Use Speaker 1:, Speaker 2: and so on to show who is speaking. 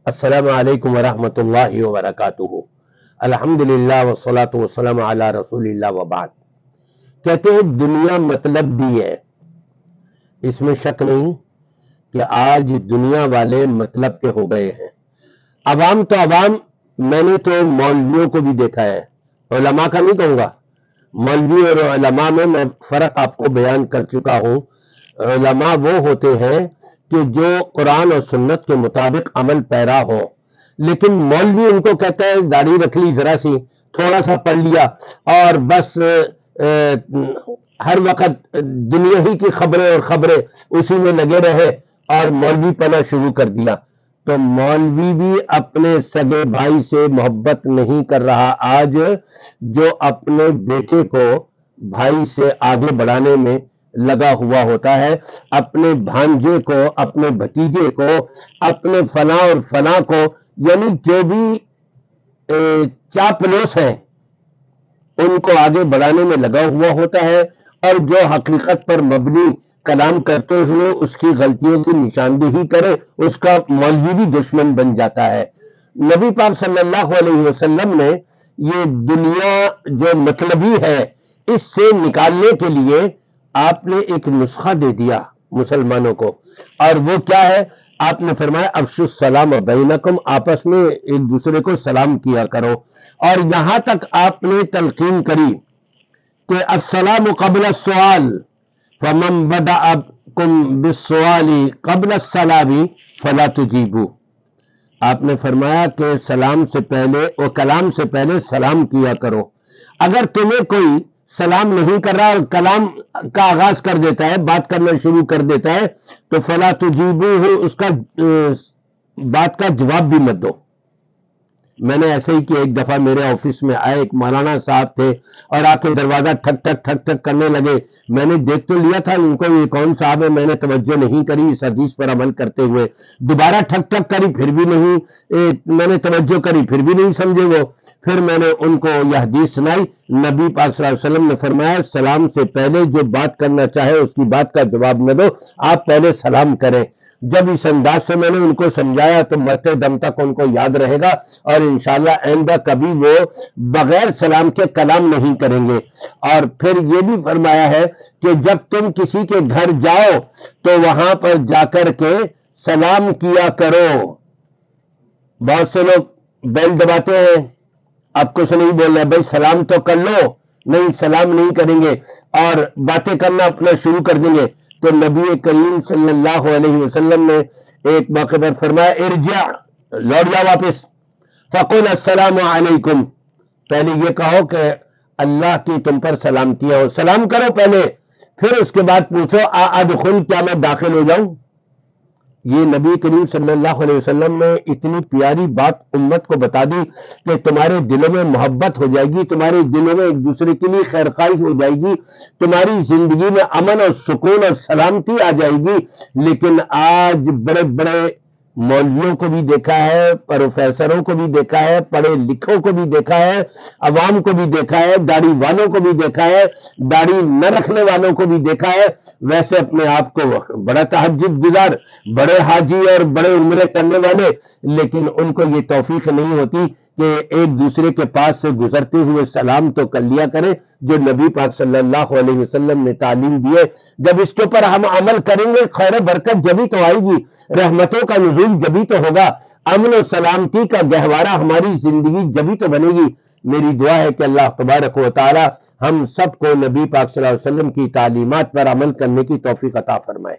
Speaker 1: अस्सलामु अलैकुम वरहमतुल्लाहि वबरकातुहू। अल्हम्दुलिल्लाह वस्सलातु वस्सलामु अला रसूलिल्लाह व बाद। कहते हैं दुनिया मतलब भी है, इसमें शक नहीं कि आज दुनिया वाले मतलब के हो गए हैं। अवाम तो अवाम, मैंने तो मौलवियों को भी देखा है, उलमा का नहीं कहूंगा, मौलवी और उलमा में मैं फर्क आपको बयान कर चुका हूं। उलमा वो होते हैं कि जो कुरान और सुन्नत के मुताबिक अमल पैरा हो, लेकिन मौलवी उनको कहता है दाढ़ी रख ली जरा सी, थोड़ा सा पढ़ लिया और बस हर वक्त दुनिया ही की खबरें और खबरें उसी में लगे रहे और मौलवी पना शुरू कर दिया। तो मौलवी भी अपने सगे भाई से मोहब्बत नहीं कर रहा आज, जो अपने बेटे को भाई से आगे बढ़ाने में लगा हुआ होता है, अपने भांजे को, अपने भतीजे को, अपने फला और फला को, यानी जो भी चापलूस हैं उनको आगे बढ़ाने में लगा हुआ होता है, और जो हकीकत पर मबनी कलाम करते हुए उसकी गलतियों की निशानदेही करे, उसका मौलवी भी दुश्मन बन जाता है। नबी पाक सल्लल्लाहु अलैहि वसल्लम ने ये दुनिया जो मतलबी है इससे निकालने के लिए आपने एक नुस्खा दे दिया मुसलमानों को, और वो क्या है? आपने फरमाया अफशुस सलाम बैनकुम, आपस में एक दूसरे को सलाम किया करो। और यहां तक आपने तलकीन करी कि अस्सलामु क़ब्ल सवाल फमन बदअकुम बिस्सवाली क़ब्ल सलामी फला तुजीबू। आपने फरमाया कि सलाम से पहले और कलाम से पहले सलाम किया करो। अगर तुम्हें कोई सलाम नहीं कर रहा और कलाम का आगाज कर देता है, बात करना शुरू कर देता है, तो फला तुजीबू, उसका बात का जवाब भी मत दो। मैंने ऐसे ही किया, एक दफा मेरे ऑफिस में आए एक मौलाना साहब थे और आके दरवाजा ठक ठक ठक ठक करने लगे। मैंने देख तो लिया था उनको ये कौन साहब है, मैंने तवज्जो नहीं करी इस हदीस पर अमल करते हुए। दोबारा ठक ठक करी, फिर भी नहीं मैंने तवज्जो करी, फिर भी नहीं समझे वो। फिर मैंने उनको यह हदीस सुनाई। नबी पाक सल्लल्लाहु अलैहि वसल्लम ने फरमाया सलाम से पहले जो बात करना चाहे उसकी बात का जवाब न दो, आप पहले सलाम करें। जब इस अंदाज से मैंने उनको समझाया तो मरते दम तक उनको याद रहेगा और इंशाअल्लाह आइंदा कभी वो बगैर सलाम के कलाम नहीं करेंगे। और फिर ये भी फरमाया है कि जब तुम किसी के घर जाओ तो वहां पर जाकर के सलाम किया करो। बहुत से लोग बेल दबाते हैं, आपको से नहीं बोल रहे भाई सलाम तो कर लो, नहीं सलाम नहीं करेंगे और बातें करना अपना शुरू कर देंगे। तो नबी करीम सल्लल्लाहु अलैहि वसल्लम ने एक मौके पर फरमाया इरजा, लौट जाओ वापस, फकुल अस्सलामु अलैकुम, पहले ये कहो कि अल्लाह की तुम पर सलामती हो, सलाम करो पहले, फिर उसके बाद पूछो अदखुल, क्या मैं दाखिल हो जाऊं। ये नबी करीम सल्लल्लाहु अलैहि वसल्लम ने इतनी प्यारी बात उम्मत को बता दी कि तुम्हारे दिलों में मोहब्बत हो जाएगी, तुम्हारे दिलों में एक दूसरे के लिए खैरखाई हो जाएगी, तुम्हारी जिंदगी में अमन और सुकून और सलामती आ जाएगी। लेकिन आज बड़े बड़े मौलवियों को भी देखा है, प्रोफेसरों को भी देखा है, पढ़े लिखों को भी देखा है, अवाम को भी देखा है, दाढ़ी वालों को भी देखा है, दाढ़ी न रखने वालों को भी देखा है। वैसे अपने आप को बड़ा तहज्जुद गुजार, बड़े हाजी और बड़े उम्रे करने वाले, लेकिन उनको ये तौफीक नहीं होती कि एक दूसरे के पास से गुजरते हुए सलाम तो कर लिया करें, जो नबी पाक सल्लल्लाहु अलैहि वसल्लम ने तालीम दी है। जब इसके ऊपर हम अमल करेंगे खैर बरकत जभी तो आएगी, रहमतों का नुज़ूल जभी तो होगा, अमन और सलामती का गहवारा हमारी जिंदगी जभी तो बनेगी। मेरी दुआ है कि अल्लाह तबारक व तआला हम सबको नबी पाक सल्लल्लाहु अलैहि वसल्लम की तालीमात पर अमल करने की तौफीक अता फरमाए।